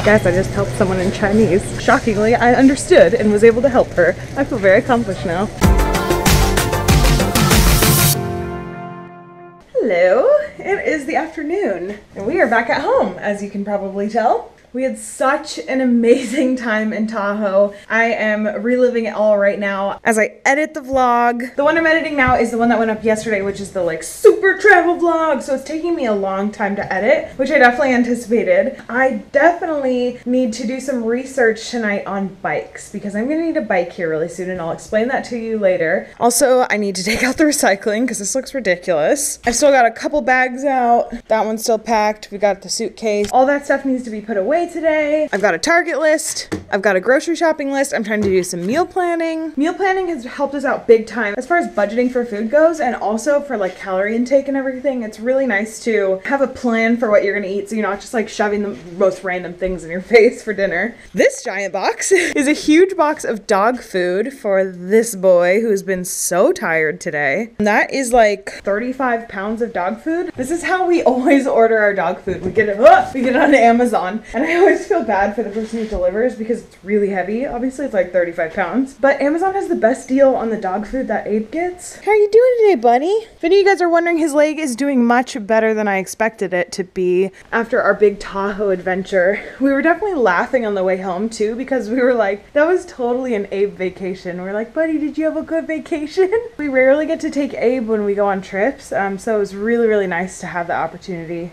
Guys, I just helped someone in Chinese. Shockingly, I understood and was able to help her. I feel very accomplished now. Hello, it is the afternoon and we are back at home, as you can probably tell. We had such an amazing time in Tahoe. I am reliving it all right now as I edit the vlog. The one I'm editing now is the one that went up yesterday, which is the like super travel vlog. So it's taking me a long time to edit, which I definitely anticipated. I definitely need to do some research tonight on bikes because I'm gonna need a bike here really soon and I'll explain that to you later. Also, I need to take out the recycling because this looks ridiculous. I've still got a couple bags out. That one's still packed. We got the suitcase. All that stuff needs to be put away today. I've got a Target list. I've got a grocery shopping list. I'm trying to do some meal planning. Meal planning has helped us out big time as far as budgeting for food goes and also for like calorie intake and everything. It's really nice to have a plan for what you're gonna eat so you're not just like shoving the most random things in your face for dinner. This giant box is a huge box of dog food for this boy who's been so tired today. And that is like 35 pounds of dog food. This is how we always order our dog food. We get it on Amazon. And I always feel bad for the person who delivers because it's really heavy. Obviously it's like 35 pounds, but Amazon has the best deal on the dog food that Abe gets. How are you doing today, buddy? If any of you guys are wondering, his leg is doing much better than I expected it to be after our big Tahoe adventure. We were definitely laughing on the way home too because we were like, that was totally an Abe vacation. We're like, buddy, did you have a good vacation? We rarely get to take Abe when we go on trips, so it was really, really nice to have the opportunity.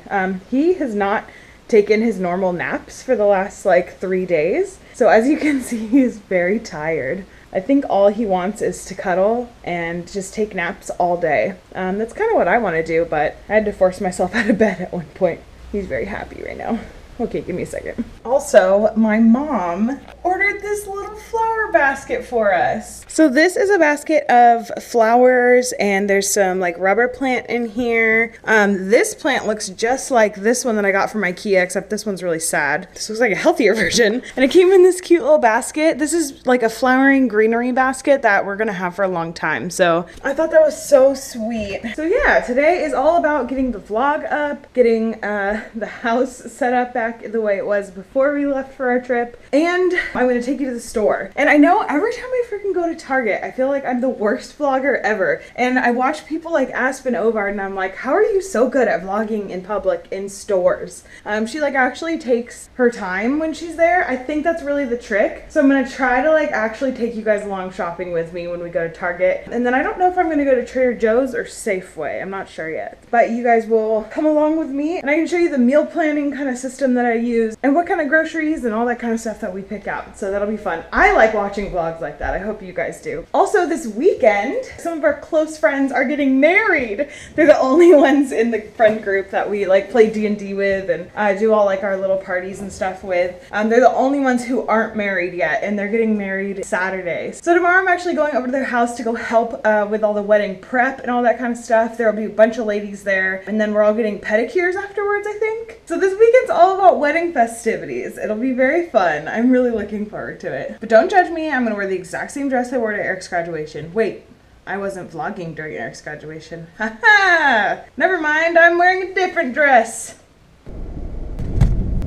He has not taken his normal naps for the last like 3 days. So as you can see, he's very tired. I think all he wants is to cuddle and just take naps all day. That's kind of what I want to do, but I had to force myself out of bed at one point. He's very happy right now. Okay, give me a second. Also, my mom ordered this little flower basket for us. So this is a basket of flowers and there's some like rubber plant in here. This plant looks just like this one that I got from IKEA, except this one's really sad. This looks like a healthier version. And it came in this cute little basket. This is like a flowering greenery basket that we're gonna have for a long time. So I thought that was so sweet. So yeah, today is all about getting the vlog up, getting the house set up back the way it was before we left for our trip, and I'm going to take you to the store. And I know every time I freaking go to Target, I feel like I'm the worst vlogger ever. And I watch people like Aspen Ovard and I'm like, how are you so good at vlogging in public in stores? She like actually takes her time when she's there. I think that's really the trick. So I'm going to try to like actually take you guys along shopping with me when we go to Target. And then I don't know if I'm going to go to Trader Joe's or Safeway. I'm not sure yet. But you guys will come along with me and I can show you the meal planning kind of system that I use and what kind of groceries and all that kind of stuff that we pick out. So that'll be fun. I like watching vlogs like that. I hope you guys do. Also this weekend, some of our close friends are getting married. They're the only ones in the friend group that we like play D&D with and do all like our little parties and stuff with. They're the only ones who aren't married yet and they're getting married Saturday. So tomorrow I'm actually going over to their house to go help with all the wedding prep and all that kind of stuff. There'll be a bunch of ladies there and then we're all getting pedicures afterwards, I think. So this weekend's all about wedding festivities. It'll be very fun. I'm really looking forward to it. But don't judge me. I'm gonna wear the exact same dress I wore to Eric's graduation. Wait, I wasn't vlogging during Eric's graduation. Haha! Never mind, I'm wearing a different dress.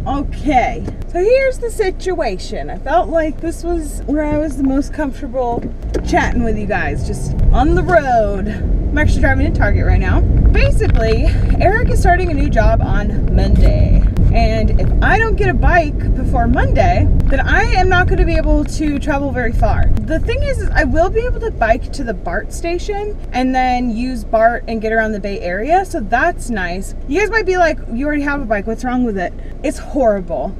Okay, so here's the situation. I felt like this was where I was the most comfortable chatting with you guys, just on the road. I'm actually driving to Target right now. Basically, Eric is starting a new job on Monday. And if I don't get a bike before Monday, then I am not going to be able to travel very far. The thing is I will be able to bike to the BART station and then use BART and get around the Bay Area. So that's nice. You guys might be like, you already have a bike. What's wrong with it? It's horrible.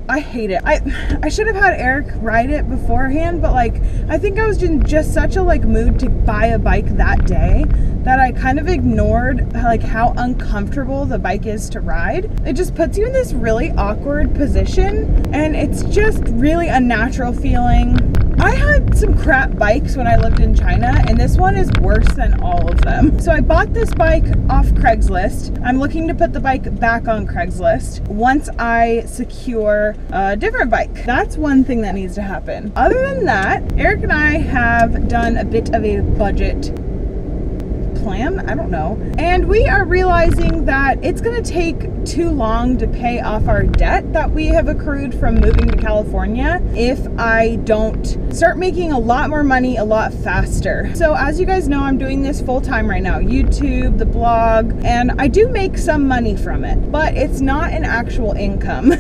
I hate it. I should have had Eric ride it beforehand, but like, I think I was in just such a like mood to buy a bike that day that I kind of ignored like how uncomfortable the bike is to ride. It just puts you in this really awkward position and it's just really unnatural feeling. I had some crap bikes when I lived in China and this one is worse than all of them. So I bought this bike off Craigslist. I'm looking to put the bike back on Craigslist once I secure a different bike. That's one thing that needs to happen. Other than that, Eric and I have done a bit of a budget plan, I don't know. And we are realizing that it's gonna take too long to pay off our debt that we have accrued from moving to California if I don't start making a lot more money a lot faster. So as you guys know, I'm doing this full-time right now, YouTube, the blog, and I do make some money from it, but it's not an actual income.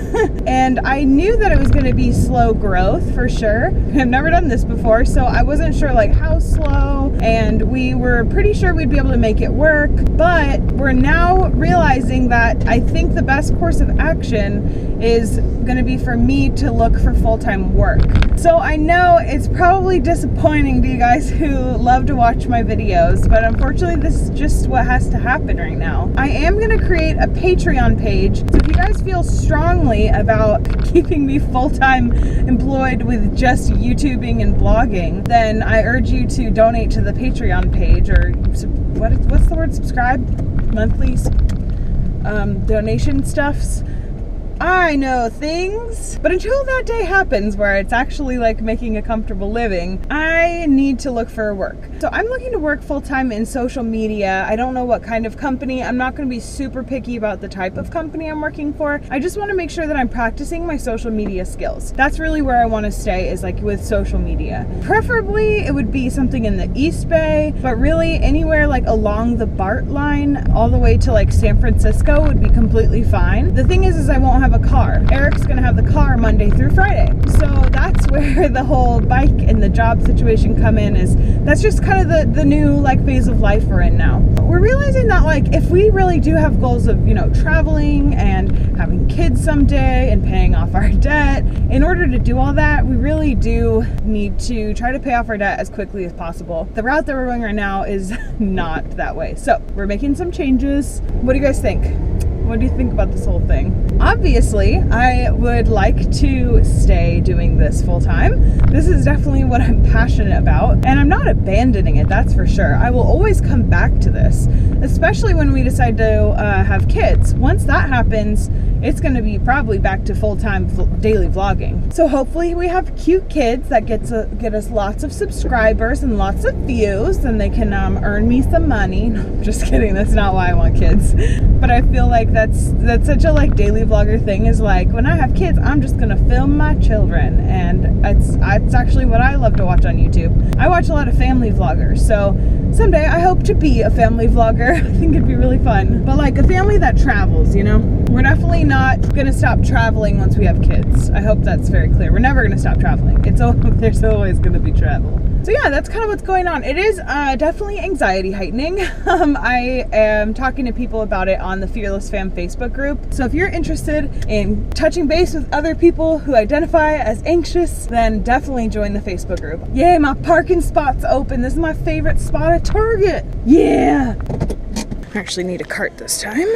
And I knew that it was gonna be slow growth for sure. I've never done this before, so I wasn't sure like how slow, and we were pretty sure we'd be able to make it work, but we're now realizing that I think the best course of action is gonna be for me to look for full-time work. So I know it's probably disappointing to you guys who love to watch my videos, but unfortunately this is just what has to happen right now. I am gonna create a Patreon page, so if you guys feel strongly about keeping me full-time employed with just YouTubing and blogging, then I urge you to donate to the Patreon page, or what's the word, subscribe? Monthly donation stuffs. I know things, but until that day happens where it's actually like making a comfortable living, I need to look for work. So I'm looking to work full-time in social media. I don't know what kind of company. I'm not going to be super picky about the type of company I'm working for. I just want to make sure that I'm practicing my social media skills. That's really where I want to stay, is like with social media. Preferably it would be something in the East Bay, but really anywhere like along the BART line all the way to like San Francisco would be completely fine. The thing is I won't have a car. Eric's gonna have the car Monday through Friday. So that's where the whole bike and the job situation come in. Is that's just kind of the new like phase of life we're in now. We're realizing that like if we really do have goals of, you know, traveling and having kids someday and paying off our debt, in order to do all that, we really do need to try to pay off our debt as quickly as possible. The route that we're going right now is not that way. So we're making some changes. What do you guys think? What do you think about this whole thing? Obviously, I would like to stay doing this full time. This is definitely what I'm passionate about, and I'm not abandoning it, that's for sure. I will always come back to this, especially when we decide to have kids. Once that happens, it's gonna be probably back to full-time daily vlogging. So hopefully we have cute kids that get us lots of subscribers and lots of views, and they can earn me some money. No, I'm just kidding, that's not why I want kids. But I feel like that's such a like daily vlogger thing, is like when I have kids, I'm just gonna film my children, and it's actually what I love to watch on YouTube. I watch a lot of family vloggers, so someday I hope to be a family vlogger. I think it'd be really fun. But like a family that travels, you know? We're definitely not gonna stop traveling once we have kids. I hope that's very clear. We're never gonna stop traveling. There's always gonna be travel. So yeah, that's kind of what's going on. It is definitely anxiety heightening. I am talking to people about it on the Fearless Fam Facebook group. So if you're interested in touching base with other people who identify as anxious, then definitely join the Facebook group. Yay, my parking spot's open. This is my favorite spot at Target. Yeah. I actually need a cart this time.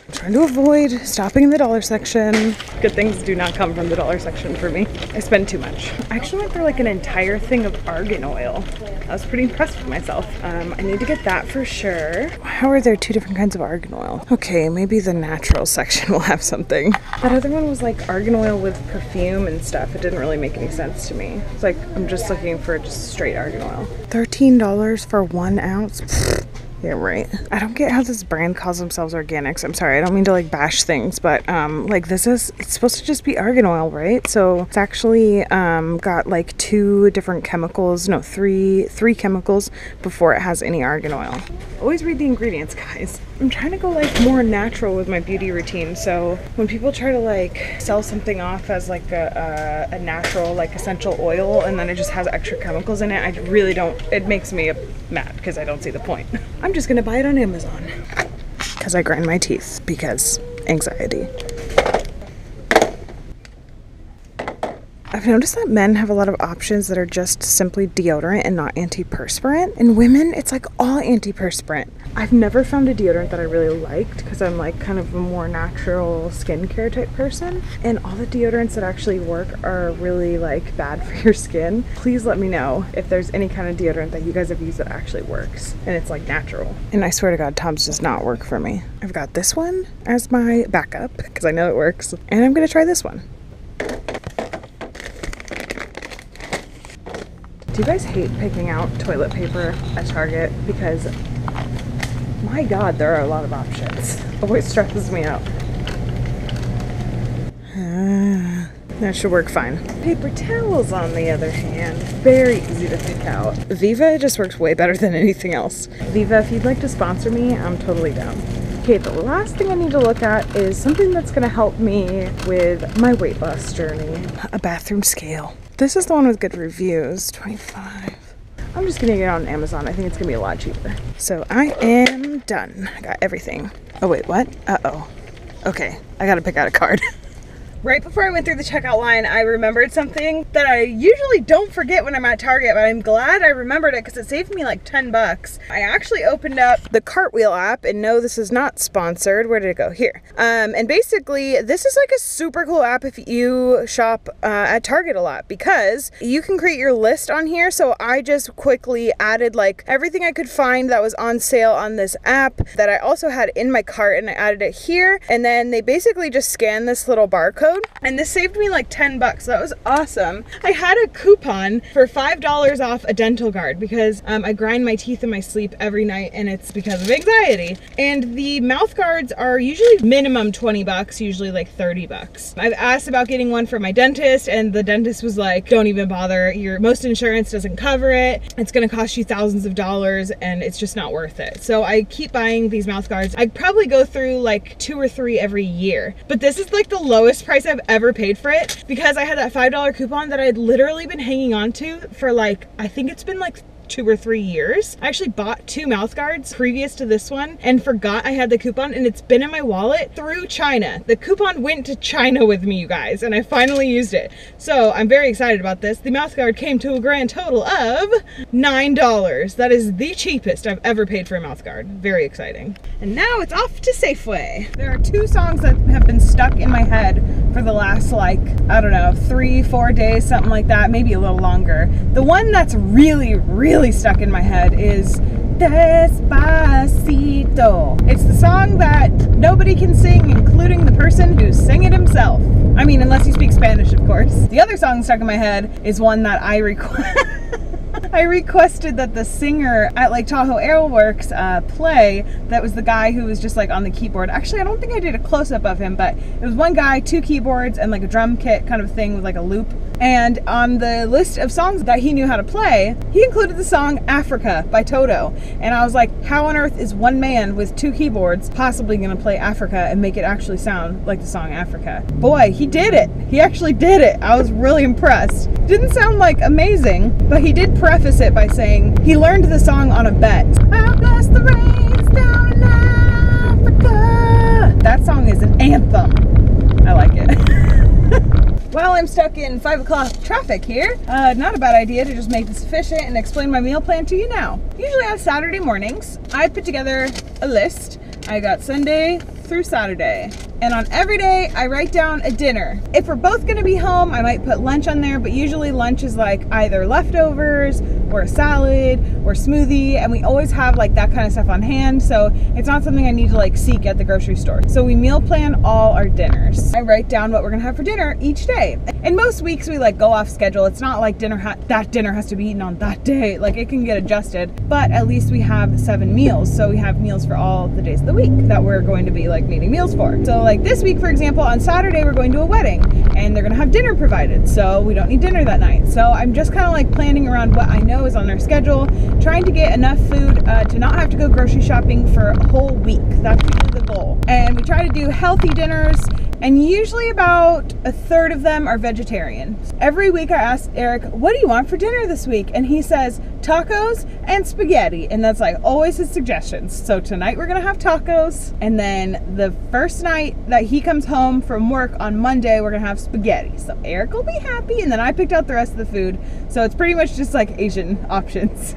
I'm trying to avoid stopping in the dollar section. Good things do not come from the dollar section for me. I spend too much. I actually went through like an entire thing of argan oil. I was pretty impressed with myself. I need to get that for sure. How are there two different kinds of argan oil? Okay, maybe the natural section will have something. That other one was like argan oil with perfume and stuff. It didn't really make any sense to me. It's like I'm just looking for just straight argan oil. $13 for 1 ounce. Yeah, right. I don't get how this brand calls themselves organics. I'm sorry, I don't mean to like bash things, but like it's supposed to just be argan oil, right? So it's actually got like 2 different chemicals, no, three chemicals before it has any argan oil. Always read the ingredients, guys. I'm trying to go like more natural with my beauty routine, so when people try to like sell something off as like a natural like essential oil and then it just has extra chemicals in it, I really don't, it makes me mad because I don't see the point. I'm just gonna buy it on Amazon because I grind my teeth because anxiety. I've noticed that men have a lot of options that are just simply deodorant and not antiperspirant. And women, it's like all antiperspirant. I've never found a deodorant that I really liked because I'm like kind of a more natural skincare type person. And all the deodorants that actually work are really like bad for your skin. Please let me know if there's any kind of deodorant that you guys have used that actually works and it's like natural. And I swear to God, Tom's does not work for me. I've got this one as my backup because I know it works. And I'm gonna try this one. Do you guys hate picking out toilet paper at Target? Because, my God, there are a lot of options. It always stresses me out. That should work fine. Paper towels, on the other hand, very easy to pick out. Viva just works way better than anything else. Viva, if you'd like to sponsor me, I'm totally down. Okay, the last thing I need to look at is something that's gonna help me with my weight loss journey. A bathroom scale. This is the one with good reviews, 25. I'm just gonna get it on Amazon. I think it's gonna be a lot cheaper. So I am done. I got everything. Oh wait, what? Uh-oh. Okay, I gotta pick out a card. Right before I went through the checkout line, I remembered something that I usually don't forget when I'm at Target, but I'm glad I remembered it because it saved me like 10 bucks. I actually opened up the Cartwheel app, and no, this is not sponsored. Where did it go? Here. And basically, this is like a super cool app if you shop at Target a lot, because you can create your list on here. So I just quickly added like everything I could find that was on sale on this app that I also had in my cart, and I added it here. And then they basically just scan this little barcode. And this saved me like 10 bucks. That was awesome. I had a coupon for $5 off a dental guard because I grind my teeth in my sleep every night, and it's because of anxiety. And the mouth guards are usually minimum 20 bucks, usually like 30 bucks. I've asked about getting one for my dentist, and the dentist was like, don't even bother. Most insurance doesn't cover it. It's gonna cost you thousands of dollars, and it's just not worth it. So I keep buying these mouth guards. I probably go through like 2 or 3 every year, but this is like the lowest price I've ever paid for it because I had that $5 coupon that I'd literally been hanging on to for like, I think it's been like 2 or 3 years. I actually bought 2 mouth guards previous to this one and forgot I had the coupon, and it's been in my wallet through China. The coupon went to China with me, you guys, and I finally used it. So I'm very excited about this. The mouth guard came to a grand total of $9. That is the cheapest I've ever paid for a mouth guard. Very exciting. And now it's off to Safeway. There are 2 songs that have been stuck in my head for the last like, I don't know, 3-4 days, something like that, maybe a little longer. The one that's really stuck in my head is Despacito. It's the song that nobody can sing, including the person who sang it himself. I mean, unless you speak Spanish, of course. The other song stuck in my head is one that I requested that the singer at like Tahoe Airworks play. That was the guy who was just like on the keyboard. Actually, I don't think I did a close-up of him, but it was one guy, 2 keyboards, and like a drum kit kind of thing with like a loop. And on the list of songs that he knew how to play, he included the song Africa by Toto. And I was like, how on earth is one man with 2 keyboards possibly gonna play Africa and make it actually sound like the song Africa? Boy, he did it. He actually did it. I was really impressed. Didn't sound like amazing, but he did preface it by saying he learned the song on a bet. I'll bless the rains down in Africa. That song is an anthem. I like it. While I'm stuck in 5 o'clock traffic here, not a bad idea to just make this efficient and explain my meal plan to you now. Usually on Saturday mornings, I put together a list. I got Sunday through Saturday. And on every day, I write down a dinner. If we're both gonna be home, I might put lunch on there, but usually lunch is like either leftovers or a salad or smoothie, and we always have like that kind of stuff on hand, so it's not something I need to like seek at the grocery store. So we meal plan all our dinners. I write down what we're gonna have for dinner each day. And most weeks we like go off schedule. It's not like that dinner has to be eaten on that day. Like it can get adjusted, but at least we have 7 meals. So we have meals for all the days of the week that we're going to be like needing meals for. So like this week, for example, on Saturday, we're going to a wedding and they're gonna have dinner provided. So we don't need dinner that night. So I'm just kind of like planning around what I know is on our schedule, trying to get enough food to not have to go grocery shopping for a whole week. That's usually the goal. And we try to do healthy dinners, and usually about a third of them are vegetarian. Every week I ask Eric, what do you want for dinner this week? And he says tacos and spaghetti, and that's like always his suggestions. So tonight we're gonna have tacos, and then the first night that he comes home from work on Monday, we're gonna have spaghetti. So Eric will be happy, and then I picked out the rest of the food. So it's pretty much just like Asian options,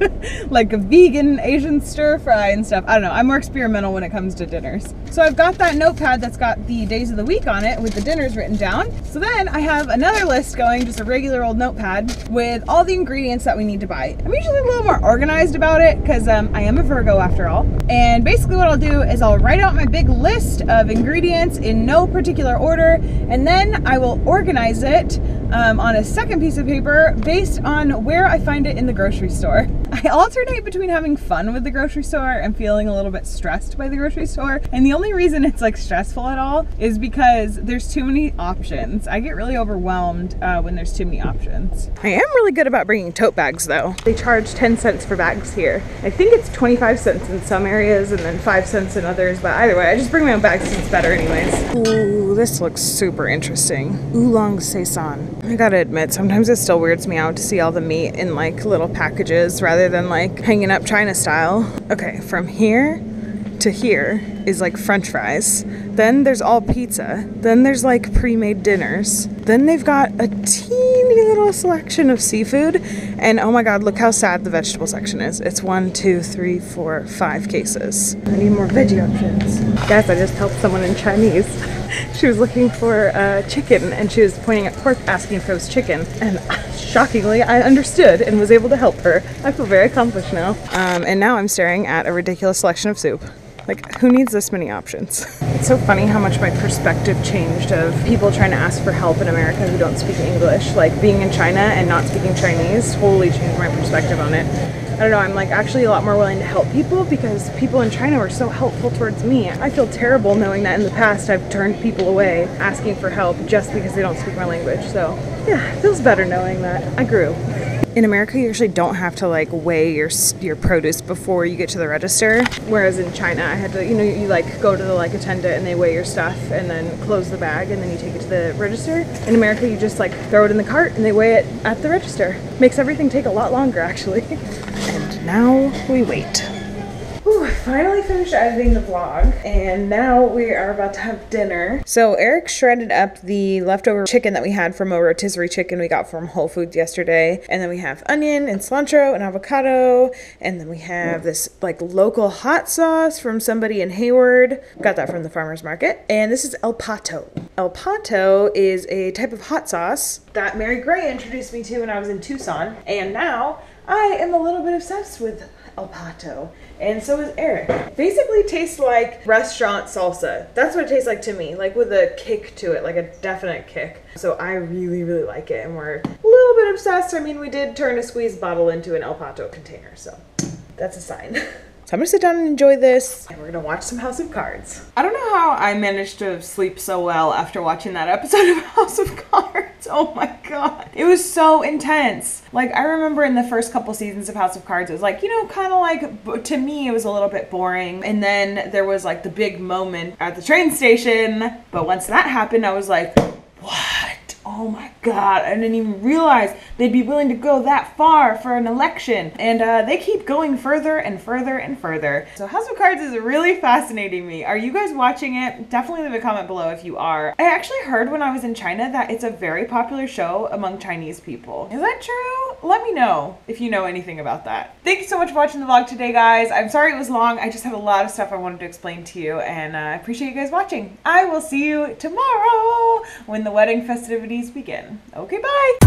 like a vegan Asian stir fry and stuff. I don't know, I'm more experimental when it comes to dinners. So I've got that notepad that's got the days of the week on it with the dinners written down. So then I have another list going, just a regular old notepad with all the ingredients that we need to buy. I'm usually a little more organized about it because I am a Virgo after all. And basically what I'll do is I'll write out my big list of ingredients in no particular order, and then I will organize it on a second piece of paper based on where I find it in the grocery store. I alternate between having fun with the grocery store and feeling a little bit stressed by the grocery store. And the only reason it's like stressful at all is because there's too many options. I get really overwhelmed when there's too many options. I am really good about bringing tote bags though. They charge 10 cents for bags here. I think it's 25 cents in some areas and then 5 cents in others, but either way, I just bring my own bags since it's better anyways. Ooh, this looks super interesting. Oolong Saison. I gotta admit, sometimes it still weirds me out to see all the meat in like little packages rather than like hanging up China style. Okay, from here to here is like French fries. Then there's all pizza. Then there's like pre-made dinners. Then they've got a teeny little selection of seafood. And oh my God, look how sad the vegetable section is. It's 1, 2, 3, 4, 5 cases. I need more veggie options. Guys, I just helped someone in Chinese. She was looking for chicken and she was pointing at pork asking if it was chicken. And shockingly, I understood and was able to help her. I feel very accomplished now. And now I'm staring at a ridiculous selection of soup. Like, who needs this many options? It's so funny how much my perspective changed of people trying to ask for help in America who don't speak English. Like, being in China and not speaking Chinese totally changed my perspective on it. I don't know, I'm like actually a lot more willing to help people because people in China were so helpful towards me. I feel terrible knowing that in the past I've turned people away asking for help just because they don't speak my language. So yeah, it feels better knowing that I grew. In America, you actually don't have to like weigh your produce before you get to the register. Whereas in China, I had to, you know, you like go to the like attendant and they weigh your stuff and then close the bag and then you take it to the register. In America, you just like throw it in the cart and they weigh it at the register. Makes everything take a lot longer actually. And now we wait. Ooh, I finally finished editing the vlog and now we are about to have dinner. So Eric shredded up the leftover chicken that we had from a rotisserie chicken we got from Whole Foods yesterday. And then we have onion and cilantro and avocado. And then we have this like local hot sauce from somebody in Hayward. Got that from the farmer's market. And this is El Pato. El Pato is a type of hot sauce that Mary Gray introduced me to when I was in Tucson. And now I am a little bit obsessed with El Pato. And so is Eric. Basically tastes like restaurant salsa. That's what it tastes like to me, like with a kick to it, like a definite kick. So I really, really like it and we're a little bit obsessed. I mean, we did turn a squeeze bottle into an El Pato container, so that's a sign. So I'm gonna sit down and enjoy this, and we're gonna watch some House of Cards. I don't know how I managed to sleep so well after watching that episode of House of Cards. Oh my God. It was so intense. Like, I remember in the first couple seasons of House of Cards, it was like, you know, kind of like, to me, it was a little bit boring. And then there was like the big moment at the train station. But once that happened, I was like, what? Oh my God, I didn't even realize they'd be willing to go that far for an election. And they keep going further and further and further. So House of Cards is really fascinating me. Are you guys watching it? Definitely leave a comment below if you are. I actually heard when I was in China that it's a very popular show among Chinese people. Is that true? Let me know if you know anything about that. Thank you so much for watching the vlog today, guys. I'm sorry it was long. I just had a lot of stuff I wanted to explain to you, and I appreciate you guys watching. I will see you tomorrow when the wedding festivities begin. Okay, bye.